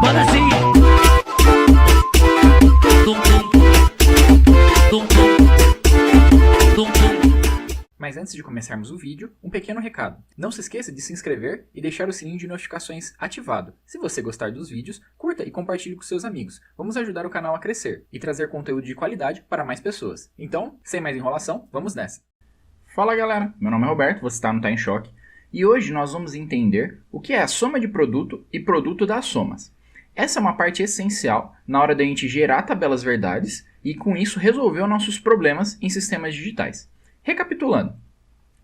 Roda assim. Tum, tum. Tum, tum. Tum, tum. Mas antes de começarmos o vídeo, um pequeno recado. Não se esqueça de se inscrever e deixar o sininho de notificações ativado. Se você gostar dos vídeos, curta e compartilhe com seus amigos. Vamos ajudar o canal a crescer e trazer conteúdo de qualidade para mais pessoas. Então, sem mais enrolação, vamos nessa. Fala galera, meu nome é Roberto, você está no Tá em Choque. E hoje nós vamos entender o que é a soma de produto e produto das somas. Essa é uma parte essencial na hora da gente gerar tabelas verdades e com isso resolver os nossos problemas em sistemas digitais. Recapitulando,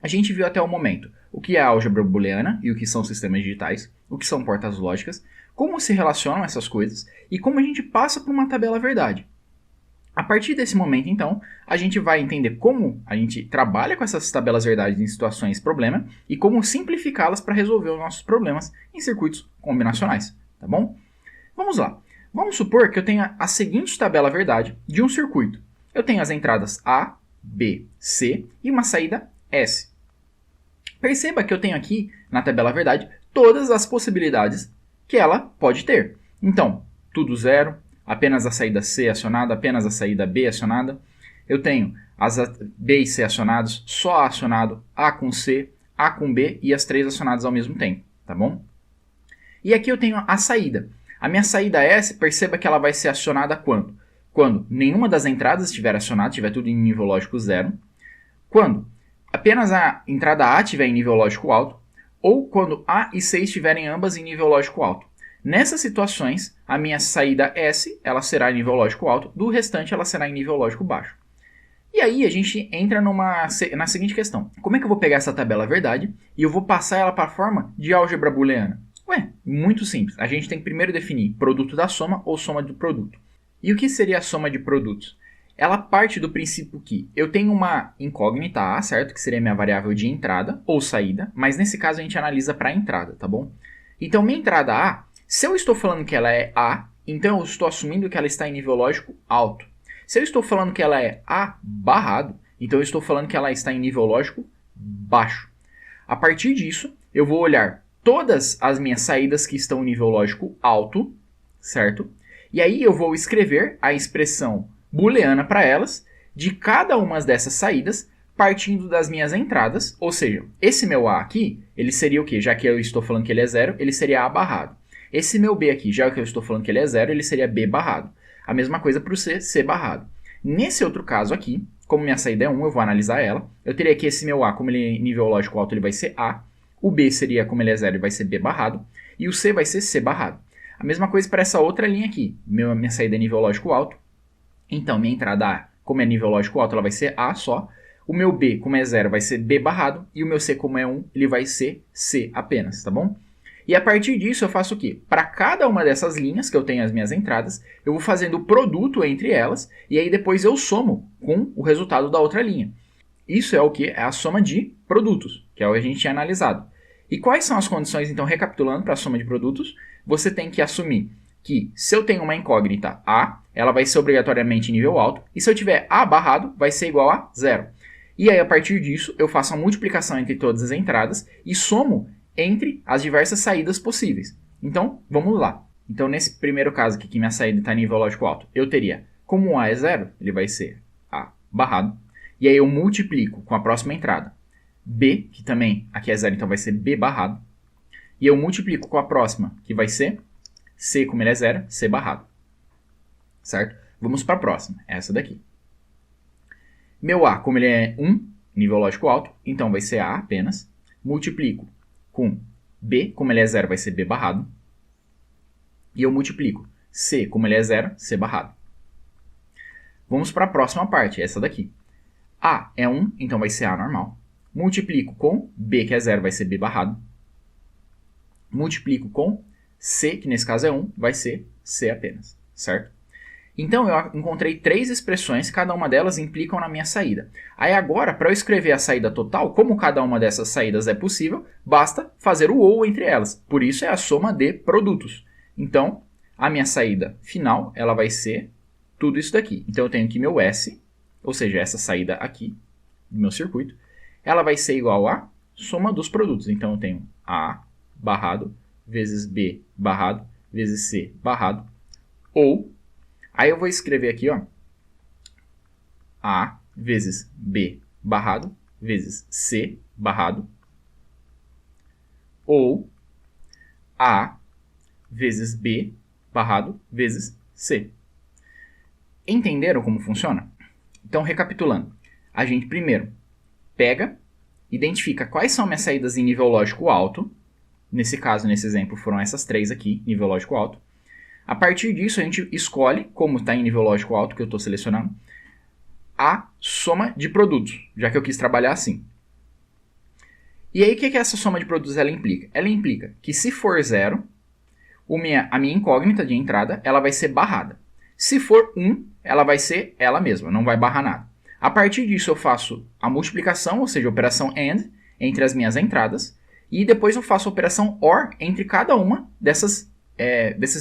a gente viu até o momento o que é a álgebra booleana e o que são sistemas digitais, o que são portas lógicas, como se relacionam essas coisas e como a gente passa por uma tabela verdade. A partir desse momento, então, a gente vai entender como a gente trabalha com essas tabelas verdades em situações problema e como simplificá-las para resolver os nossos problemas em circuitos combinacionais, tá bom? Vamos lá. Vamos supor que eu tenha a seguinte tabela verdade de um circuito. Eu tenho as entradas A, B, C e uma saída S. Perceba que eu tenho aqui na tabela verdade todas as possibilidades que ela pode ter. Então, tudo zero, apenas a saída C acionada, apenas a saída B acionada. Eu tenho as B e C acionados, só A acionado, A com C, A com B e as três acionadas ao mesmo tempo, tá bom? E aqui eu tenho a saída. A minha saída S, perceba que ela vai ser acionada quando? Quando nenhuma das entradas estiver acionada, estiver tudo em nível lógico zero. Quando apenas a entrada A estiver em nível lógico alto. Ou quando A e C estiverem ambas em nível lógico alto. Nessas situações, a minha saída S ela será em nível lógico alto, do restante ela será em nível lógico baixo. E aí a gente entra na seguinte questão. Como é que eu vou pegar essa tabela verdade e eu vou passar ela para a forma de álgebra booleana? Ué, muito simples. A gente tem que primeiro definir produto da soma ou soma do produto. E o que seria a soma de produtos? Ela parte do princípio que eu tenho uma incógnita A, certo? Que seria minha variável de entrada ou saída, mas nesse caso a gente analisa para a entrada, tá bom? Então minha entrada A, se eu estou falando que ela é A, então eu estou assumindo que ela está em nível lógico alto. Se eu estou falando que ela é A barrado, então eu estou falando que ela está em nível lógico baixo. A partir disso, eu vou olhar todas as minhas saídas que estão em nível lógico alto, certo? E aí eu vou escrever a expressão booleana para elas, de cada uma dessas saídas, partindo das minhas entradas, ou seja, esse meu A aqui, ele seria o quê? Já que eu estou falando que ele é zero, ele seria A barrado. Esse meu B aqui, já que eu estou falando que ele é zero, ele seria B barrado. A mesma coisa para o C, C barrado. Nesse outro caso aqui, como minha saída é 1, eu vou analisar ela. Eu teria que esse meu A, como ele é em nível lógico alto, ele vai ser A. O B seria, como ele é zero, ele vai ser B barrado. E o C vai ser C barrado. A mesma coisa para essa outra linha aqui. Minha saída é nível lógico alto. Então, minha entrada A, como é nível lógico alto, ela vai ser A só. O meu B, como é zero, vai ser B barrado. E o meu C, como é 1, ele vai ser C apenas, tá bom? E a partir disso eu faço o quê? Para cada uma dessas linhas que eu tenho as minhas entradas, eu vou fazendo o produto entre elas. E aí depois eu somo com o resultado da outra linha. Isso é o que? É a soma de produtos, que é o que a gente tinha analisado. E quais são as condições, então, recapitulando para a soma de produtos? Você tem que assumir que se eu tenho uma incógnita A, ela vai ser obrigatoriamente em nível alto, e se eu tiver A barrado, vai ser igual a zero. E aí, a partir disso, eu faço a multiplicação entre todas as entradas e somo entre as diversas saídas possíveis. Então, vamos lá. Então, nesse primeiro caso aqui, que minha saída está em nível lógico alto, eu teria, como A é zero, ele vai ser A barrado, e aí eu multiplico com a próxima entrada. B, que também aqui é zero, então vai ser B barrado. E eu multiplico com a próxima, que vai ser C, como ele é zero, C barrado. Certo? Vamos para a próxima, essa daqui. Meu A, como ele é 1, nível lógico alto, então vai ser A apenas. Multiplico com B, como ele é zero, vai ser B barrado. E eu multiplico C, como ele é zero, C barrado. Vamos para a próxima parte, essa daqui. A é 1, então vai ser A normal. Multiplico com B, que é 0, vai ser B barrado. Multiplico com C, que nesse caso é 1, vai ser C apenas, certo? Então, eu encontrei três expressões, cada uma delas implicam na minha saída. Aí agora, para eu escrever a saída total, como cada uma dessas saídas é possível, basta fazer o ou entre elas. Por isso é a soma de produtos. Então, a minha saída final, ela vai ser tudo isso daqui. Então, eu tenho aqui meu S, ou seja, essa saída aqui do meu circuito, ela vai ser igual a soma dos produtos. Então, eu tenho A barrado vezes B barrado vezes C barrado, ou, aí eu vou escrever aqui, ó, A vezes B barrado, vezes C barrado, ou A vezes B barrado, vezes C. Entenderam como funciona? Então, recapitulando, a gente primeiro pega, identifica quais são minhas saídas em nível lógico alto. Nesse caso, nesse exemplo, foram essas 3 aqui, nível lógico alto. A partir disso, a gente escolhe, como está em nível lógico alto, que eu estou selecionando, a soma de produtos, já que eu quis trabalhar assim. E aí, o que essa soma de produtos ela implica? Ela implica que se for 0, a minha incógnita de entrada ela vai ser barrada. Se for 1, ela vai ser ela mesma, não vai barrar nada. A partir disso, eu faço a multiplicação, ou seja, a operação AND, entre as minhas entradas, e depois eu faço a operação OR entre cada uma desses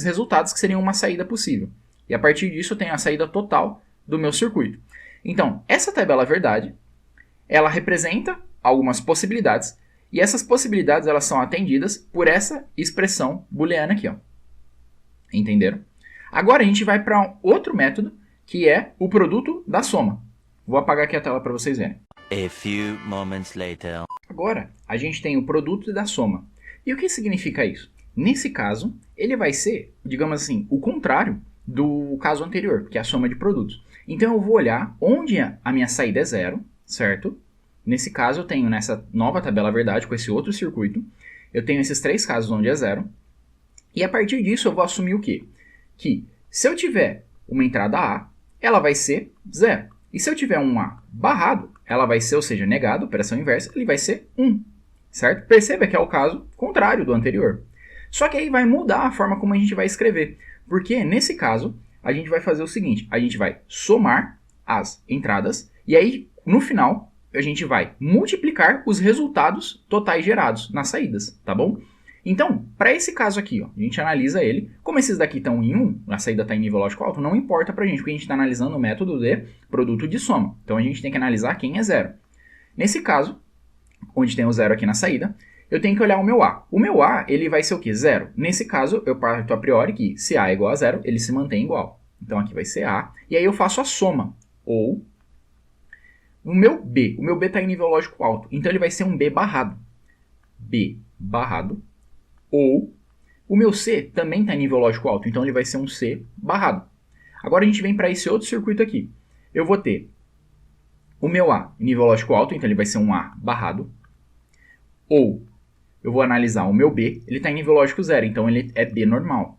resultados que seriam uma saída possível. E a partir disso, eu tenho a saída total do meu circuito. Então, essa tabela verdade, ela representa algumas possibilidades, e essas possibilidades elas são atendidas por essa expressão booleana aqui. Ó. Entenderam? Agora a gente vai para outro método, que é o produto da soma. Vou apagar aqui a tela para vocês verem. A few moments later. Agora, a gente tem o produto da soma. E o que significa isso? Nesse caso, ele vai ser, digamos assim, o contrário do caso anterior, que é a soma de produtos. Então, eu vou olhar onde a minha saída é 0, certo? Nesse caso, eu tenho nessa nova tabela verdade, com esse outro circuito, eu tenho esses 3 casos onde é 0. E a partir disso, eu vou assumir o quê? Que se eu tiver uma entrada A, ela vai ser 0. E se eu tiver um A barrado, ela vai ser, ou seja, negado, operação inversa, ele vai ser 1, certo? Perceba que é o caso contrário do anterior. Só que aí vai mudar a forma como a gente vai escrever, porque nesse caso, a gente vai fazer o seguinte, a gente vai somar as entradas, e aí, no final, a gente vai multiplicar os resultados totais gerados nas saídas, tá bom? Então, para esse caso aqui, ó, a gente analisa ele. Como esses daqui estão em 1, a saída está em nível lógico alto, não importa para a gente, porque a gente está analisando o método de produto de soma. Então, a gente tem que analisar quem é 0. Nesse caso, onde tem o 0 aqui na saída, eu tenho que olhar o meu A. O meu A, ele vai ser o quê? 0. Nesse caso, eu parto a priori que se A é igual a 0, ele se mantém igual. Então, aqui vai ser A. E aí eu faço a soma, ou o meu B está em nível lógico alto, então ele vai ser um B barrado. B barrado. Ou o meu C também está em nível lógico alto, então ele vai ser um C barrado. Agora a gente vem para esse outro circuito aqui. Eu vou ter o meu A em nível lógico alto, então ele vai ser um A barrado. Ou eu vou analisar o meu B, ele está em nível lógico 0, então ele é B normal.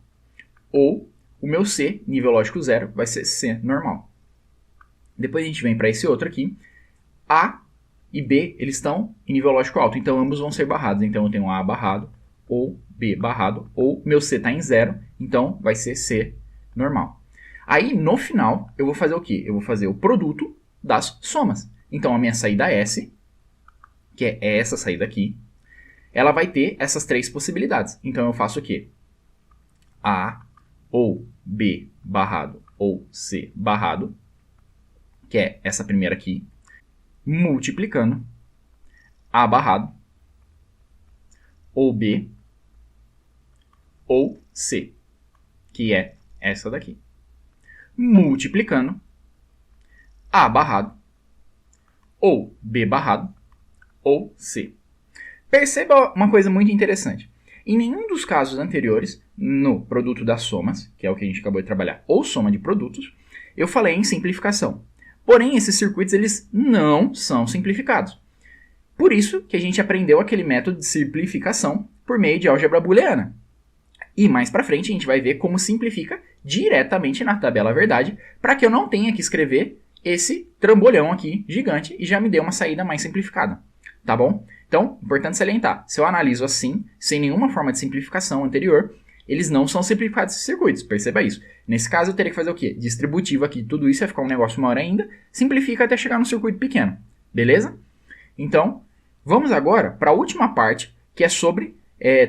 Ou o meu C, nível lógico 0, vai ser C normal. Depois a gente vem para esse outro aqui. A e B, eles estão em nível lógico alto, então ambos vão ser barrados. Então eu tenho A barrado, ou B barrado, ou meu C está em 0, então vai ser C normal. Aí, no final, eu vou fazer o quê? Eu vou fazer o produto das somas. Então, a minha saída S, que é essa saída aqui, ela vai ter essas 3 possibilidades. Então, eu faço o quê? A ou B barrado ou C barrado, que é essa primeira aqui, multiplicando A barrado ou B ou C, que é essa daqui, multiplicando A barrado ou B barrado ou C. Perceba uma coisa muito interessante. Em nenhum dos casos anteriores, no produto das somas, que é o que a gente acabou de trabalhar, ou soma de produtos, eu falei em simplificação. Porém, esses circuitos eles não são simplificados. Por isso que a gente aprendeu aquele método de simplificação por meio de álgebra booleana. E mais para frente a gente vai ver como simplifica diretamente na tabela verdade, para que eu não tenha que escrever esse trambolhão aqui gigante e já me dê uma saída mais simplificada. Tá bom? Então, importante salientar, se eu analiso assim, sem nenhuma forma de simplificação anterior, eles não são simplificados esses circuitos, perceba isso. Nesse caso eu teria que fazer o quê? Distributivo aqui, tudo isso vai ficar um negócio maior ainda, simplifica até chegar no circuito pequeno, beleza? Então, vamos agora para a última parte, que é sobre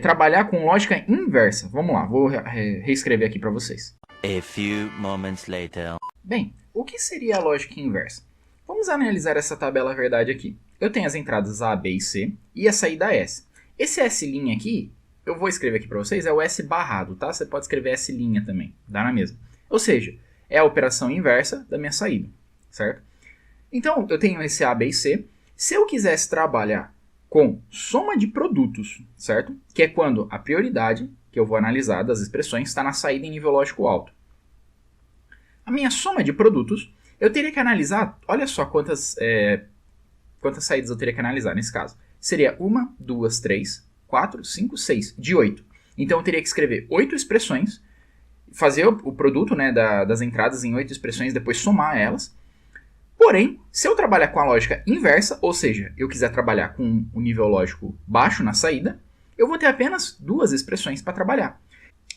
trabalhar com lógica inversa. Vamos lá, vou reescrever aqui para vocês. A few moments later. Bem, o que seria a lógica inversa? Vamos analisar essa tabela verdade aqui. Eu tenho as entradas A, B e C e a saída S. Esse S' aqui eu vou escrever aqui para vocês, é o S barrado, tá? Você pode escrever S' também, dá na mesma. Ou seja, é a operação inversa da minha saída, certo? Então, eu tenho esse A, B e C. Se eu quisesse trabalhar com soma de produtos, certo? Que é quando a prioridade que eu vou analisar das expressões está na saída em nível lógico alto. A minha soma de produtos, eu teria que analisar, olha só quantas saídas eu teria que analisar nesse caso. Seria 1, 2, 3, 4, 5, 6, de 8. Então eu teria que escrever 8 expressões, fazer o produto, né, das entradas em 8 expressões, depois somar elas. Porém, se eu trabalhar com a lógica inversa, ou seja, eu quiser trabalhar com o nível lógico baixo na saída, eu vou ter apenas 2 expressões para trabalhar.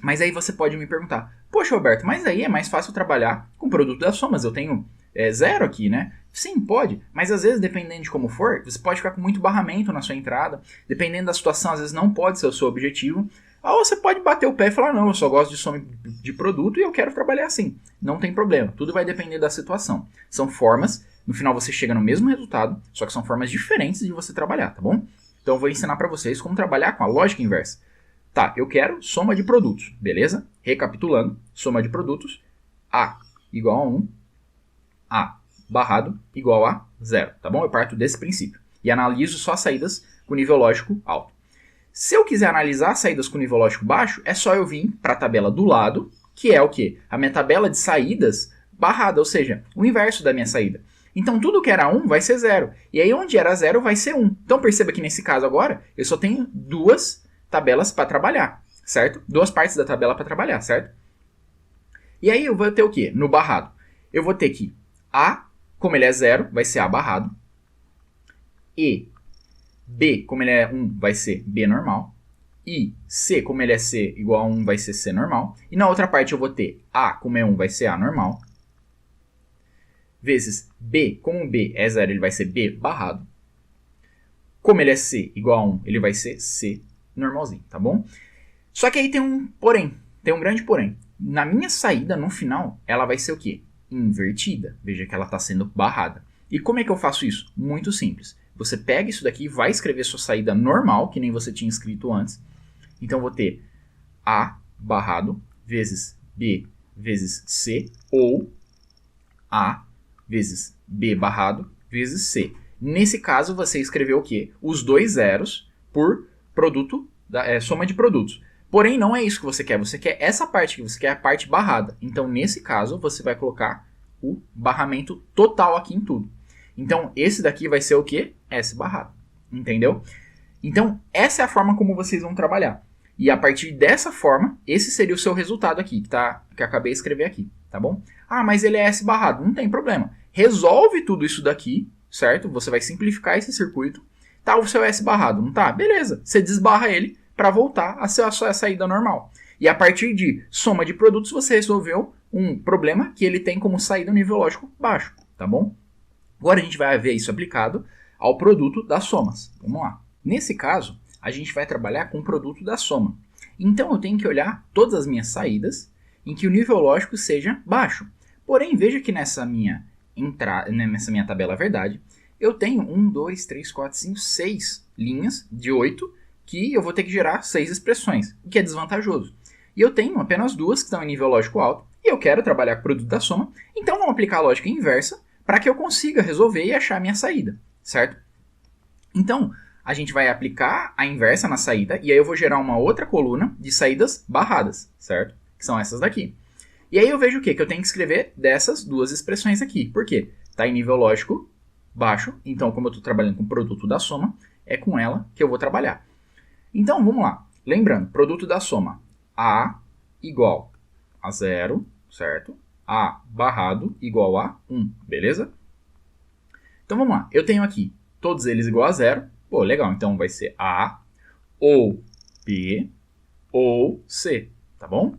Mas aí você pode me perguntar, poxa, Roberto, mas aí é mais fácil trabalhar com o produto das somas, eu tenho 0 aqui, né? Sim, pode, mas às vezes, dependendo de como for, você pode ficar com muito barramento na sua entrada, dependendo da situação, às vezes não pode ser o seu objetivo, ou você pode bater o pé e falar, não, eu só gosto de soma de produto e eu quero trabalhar assim. Não tem problema, tudo vai depender da situação. São formas, no final você chega no mesmo resultado, só que são formas diferentes de você trabalhar, tá bom? Então eu vou ensinar para vocês como trabalhar com a lógica inversa. Tá, eu quero soma de produtos, beleza? Recapitulando, soma de produtos, A igual a 1, A barrado igual a 0, tá bom? Eu parto desse princípio e analiso só as saídas com nível lógico alto. Se eu quiser analisar saídas com nível lógico baixo, é só eu vir para a tabela do lado, que é o quê? A minha tabela de saídas barrada, ou seja, o inverso da minha saída. Então tudo que era 1 vai ser 0, e aí onde era 0 vai ser 1. Então perceba que nesse caso agora, eu só tenho 2 tabelas para trabalhar, certo? 2 partes da tabela para trabalhar, certo? E aí eu vou ter o quê? No barrado, eu vou ter que A, como ele é 0, vai ser A barrado, E, B, como ele é 1, vai ser B normal. E C, como ele é C igual a 1, vai ser C normal. E na outra parte eu vou ter A, como é 1, vai ser A normal. Vezes B, como B é 0, ele vai ser B barrado. Como ele é C igual a 1, ele vai ser C normalzinho, tá bom? Só que aí tem um porém, tem um grande porém. Na minha saída, no final, ela vai ser o quê? Invertida. Veja que ela está sendo barrada. E como é que eu faço isso? Muito simples. Você pega isso daqui e vai escrever sua saída normal, que nem você tinha escrito antes. Então, eu vou ter A barrado vezes B vezes C, ou A vezes B barrado vezes C. Nesse caso, você escreveu o quê? Os 2 zeros por produto, soma de produtos. Porém, não é isso que você quer. Você quer essa parte aqui, você quer a parte barrada. Então, nesse caso, você vai colocar o barramento total aqui em tudo. Então, esse daqui vai ser o quê? S barrado. Entendeu? Então, essa é a forma como vocês vão trabalhar. E a partir dessa forma, esse seria o seu resultado aqui, que eu acabei de escrever aqui, tá bom? Ah, mas ele é S barrado. Não tem problema. Resolve tudo isso daqui, certo? Você vai simplificar esse circuito. Tá o seu S barrado, não tá? Beleza. Você desbarra ele para voltar a ser a sua saída normal. E a partir de soma de produtos, você resolveu um problema que ele tem como saída nível lógico baixo, tá bom? Agora a gente vai ver isso aplicado ao produto das somas. Vamos lá. Nesse caso, a gente vai trabalhar com o produto da soma. Então eu tenho que olhar todas as minhas saídas em que o nível lógico seja baixo. Porém, veja que nessa minha tabela verdade, eu tenho 1, 2, 3, 4, 5, 6 linhas de 8 que eu vou ter que gerar 6 expressões, o que é desvantajoso. E eu tenho apenas 2 que estão em nível lógico alto e eu quero trabalhar com o produto da soma, então vamos aplicar a lógica inversa para que eu consiga resolver e achar a minha saída, certo? Então, a gente vai aplicar a inversa na saída e aí eu vou gerar uma outra coluna de saídas barradas, certo? Que são essas daqui. E aí eu vejo o quê? Que eu tenho que escrever dessas 2 expressões aqui. Por quê? Está em nível lógico baixo, então como eu estou trabalhando com o produto da soma, é com ela que eu vou trabalhar. Então, vamos lá. Lembrando, produto da soma, A igual a 0, certo? A barrado igual a 1, beleza? Então, vamos lá. Eu tenho aqui todos eles igual a 0. Pô, legal. Então, vai ser A ou B ou C, tá bom?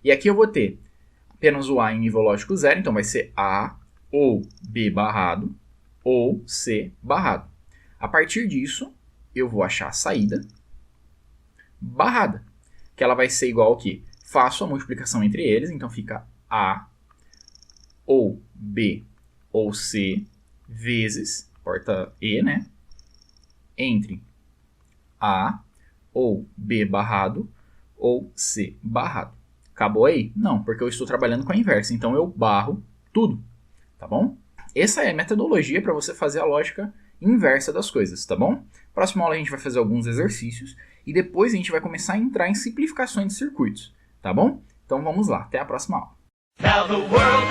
E aqui eu vou ter apenas o A em nível lógico 0, então vai ser A ou B barrado ou C barrado. A partir disso, eu vou achar a saída barrada, que ela vai ser igual ao quê? Faço a multiplicação entre eles, então fica A ou B ou C vezes, porta E, né? Entre A ou B barrado ou C barrado. Acabou aí? Não, porque eu estou trabalhando com a inversa, então eu barro tudo, tá bom? Essa é a metodologia para você fazer a lógica inversa das coisas, tá bom? Próxima aula a gente vai fazer alguns exercícios e depois a gente vai começar a entrar em simplificações de circuitos, tá bom? Então vamos lá, até a próxima aula. Now the world